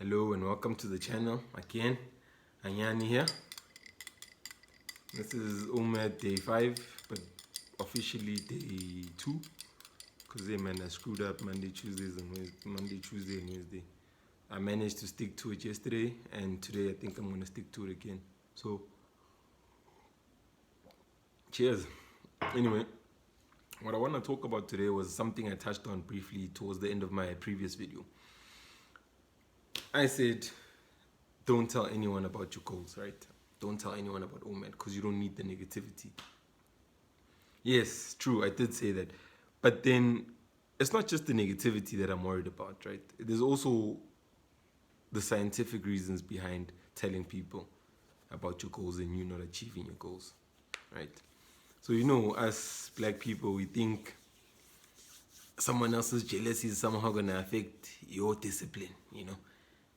Hello and welcome to the channel again. Anyani here. This is OMAD day 5, but officially day 2 because man I screwed up Monday, Tuesday and Wednesday. I managed to stick to it yesterday, and today I think I'm gonna stick to it again. So cheers. Anyway, what I want to talk about today was something I touched on briefly towards the end of my previous video. I said, don't tell anyone about your goals, right? Don't tell anyone about OMAD because you don't need the negativity. Yes, true, I did say that. But then it's not just the negativity that I'm worried about, right? There's also the scientific reasons behind telling people about your goals and you not achieving your goals, right? So, us black people, we think someone else's jealousy is somehow going to affect your discipline,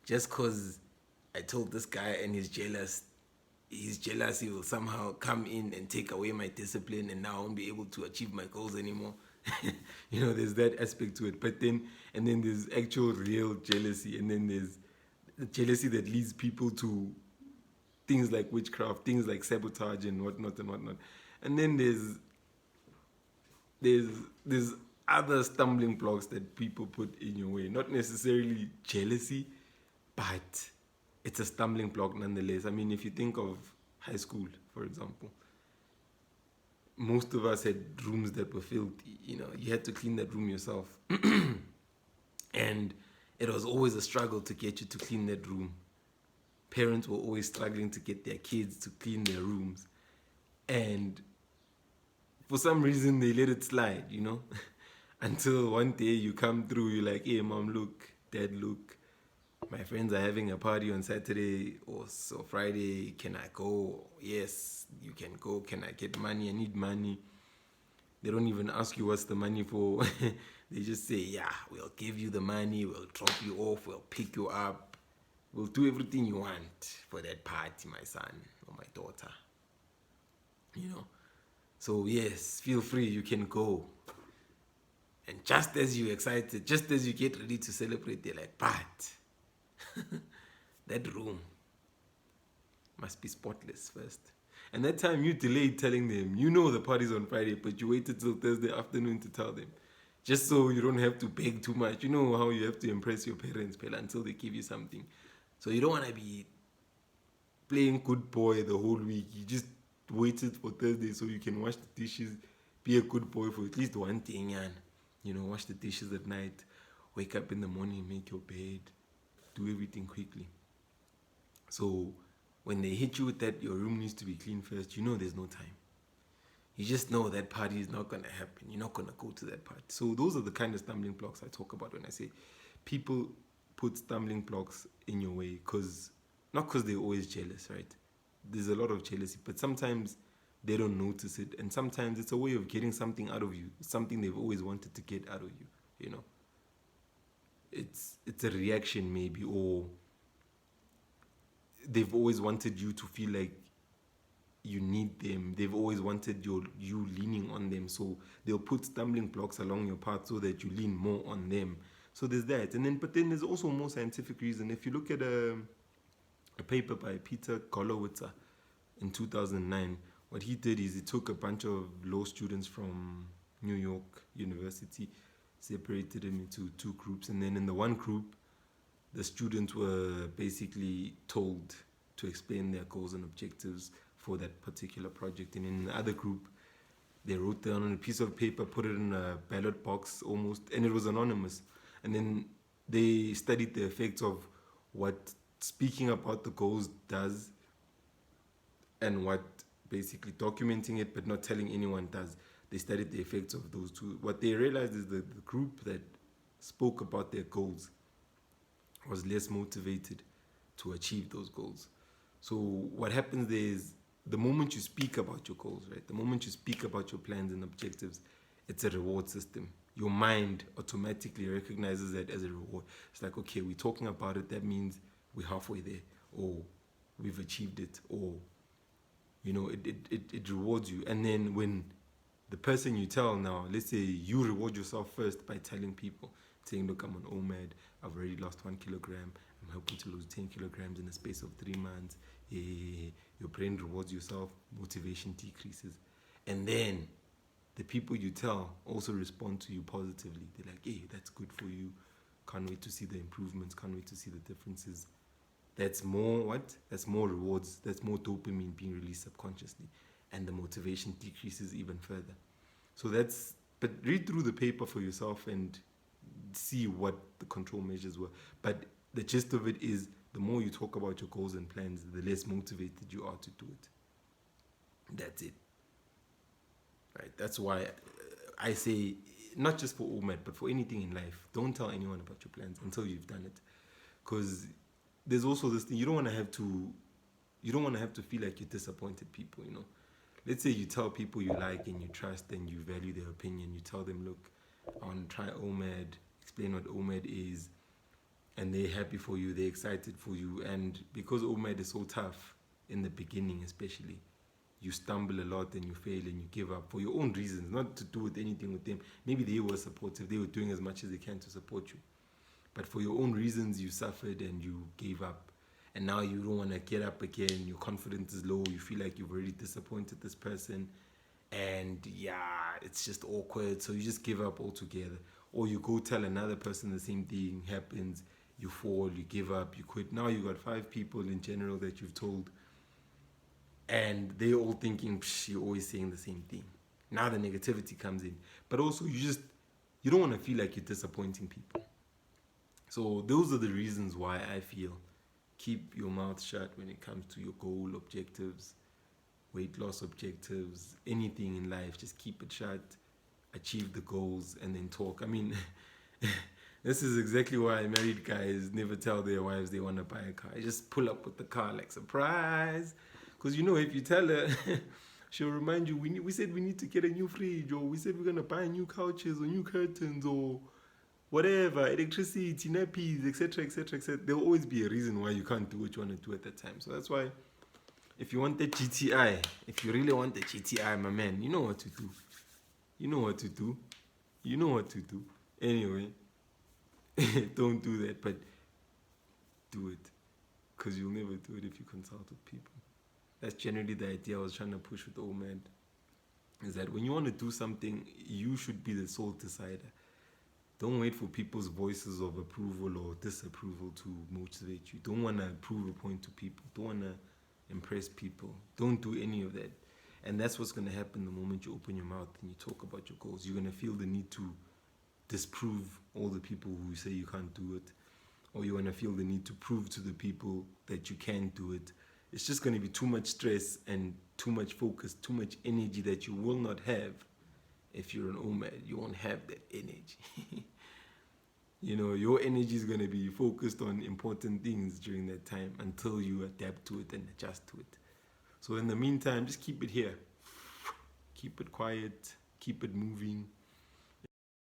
Just because I told this guy and he's jealous, his jealousy will somehow come in and take away my discipline, and now I won't be able to achieve my goals anymore. There's that aspect to it. But then there's actual real jealousy, and then there's the jealousy that leads people to things like witchcraft, things like sabotage and whatnot and whatnot. And then there's other stumbling blocks that people put in your way. Not necessarily jealousy, but it's a stumbling block nonetheless. I mean, if you think of high school, for example, most of us had rooms that were filthy. You had to clean that room yourself. And it was always a struggle to get you to clean that room. Parents were always struggling to get their kids to clean their rooms. And for some reason, they let it slide, Until one day you come through, you're like, hey, mom, look, dad, look. My friends are having a party on Saturday or so Friday. Can I go? Yes, you can go. Can I get money? I need money. They don't even ask you what's the money for. They just say, yeah, we'll give you the money. We'll drop you off. We'll pick you up. We'll do everything you want for that party, my son or my daughter. So yes, feel free. You can go. And just as you're excited, just as you get ready to celebrate, they're like, but that room must be spotless first. And that time you delayed telling them, the party's on Friday, but you waited till Thursday afternoon to tell them. Just so you don't have to beg too much. You know how you have to impress your parents, until they give you something. So you don't want to be playing good boy the whole week. You just waited for Thursday so you can wash the dishes, be a good boy for at least one thing, wash the dishes at night, wake up in the morning, make your bed, do everything quickly. So when they hit you with that your room needs to be clean first, there's no time. You just know that party is not going to happen. You're not going to go to that party. So those are the kind of stumbling blocks I talk about when I say people put stumbling blocks in your way not because they're always jealous, right? There's a lot of jealousy, but sometimes they don't notice it, and sometimes it's a way of getting something out of you, something they've always wanted to get out of you, It's a reaction maybe, or they've always wanted you to feel like you need them. They've always wanted you leaning on them, so they'll put stumbling blocks along your path so that you lean more on them. So there's that, but then there's also more scientific reason. If you look at a paper by Peter Golowitzer in 2009, what he did is he took a bunch of law students from New York University, separated them into two groups, and then in the one group, the students were basically told to explain their goals and objectives for that particular project. And in the other group, they wrote down on a piece of paper, put it in a ballot box almost, and it was anonymous. And then they studied the effects of what speaking about the goals does and what basically documenting it but not telling anyone does. They studied the effects of those two. What they realized is that the group that spoke about their goals was less motivated to achieve those goals. So what happens there is the moment you speak about your goals, right? The moment you speak about your plans and objectives, it's a reward system. Your mind automatically recognizes that as a reward. It's like, okay, we're talking about it. That means we're halfway there, or we've achieved it, or it rewards you. And then when the person you tell now, let's say you reward yourself first by telling people, saying, look, I'm on OMAD, I've already lost 1 kilogram, I'm hoping to lose 10 kilograms in the space of 3 months. Your brain rewards yourself, motivation decreases. And then the people you tell also respond to you positively. They're like, hey, that's good for you. Can't wait to see the improvements, can't wait to see the differences. That's more what? That's more rewards, that's more dopamine being released subconsciously. And the motivation decreases even further. So but read through the paper for yourself and see what the control measures were. But the gist of it is, the more you talk about your goals and plans, the less motivated you are to do it. That's it. Right? That's why I say, not just for OMAD, but for anything in life, don't tell anyone about your plans until you've done it. Because there's also this thing, you don't want to have to feel like you disappointed people, you know. Let's say you tell people you like and you trust and you value their opinion. You tell them, look, I want to try OMAD, explain what OMAD is, and they're happy for you, they're excited for you. And because OMAD is so tough in the beginning especially, you stumble a lot and you fail and you give up for your own reasons, not to do with anything with them. Maybe they were supportive, they were doing as much as they can to support you. But for your own reasons, you suffered and you gave up. And now you don't want to get up again, your confidence is low, you feel like you've already disappointed this person. And yeah, it's just awkward, so you just give up altogether. Or you go tell another person the same thing happens, you fall, you give up, you quit. Now you got 5 people in general that you've told, and they're all thinking, you're always saying the same thing. Now the negativity comes in. But also you don't want to feel like you're disappointing people. So those are the reasons why I feel keep your mouth shut when it comes to your goal objectives, weight loss objectives, anything in life. Just keep it shut, achieve the goals, and then talk. I mean, this is exactly why married guys never tell their wives they want to buy a car. They just pull up with the car like, surprise. Because you know, if you tell her, she'll remind you, we said we need to get a new fridge, or we said we're going to buy new couches or new curtains or whatever, electricity, nappies, etc., etc., etc. There'll always be a reason why you can't do what you want to do at that time. So that's why, if you want the GTI, if you really want the GTI, my man, you know what to do. You know what to do. You know what to do. Anyway, don't do that, but do it. Because you'll never do it if you consult with people. That's generally the idea I was trying to push with OMAD. Is that when you want to do something, you should be the sole decider. Don't wait for people's voices of approval or disapproval to motivate you. Don't want to prove a point to people. Don't want to impress people. Don't do any of that. And that's what's going to happen the moment you open your mouth and you talk about your goals. You're going to feel the need to disprove all the people who say you can't do it. Or you're going to feel the need to prove to the people that you can do it. It's just going to be too much stress and too much focus, too much energy that you will not have. If you're an OMAD, you won't have that energy. You know, your energy is going to be focused on important things during that time until you adapt to it and adjust to it. So in the meantime, just keep it here. Keep it quiet, keep it moving,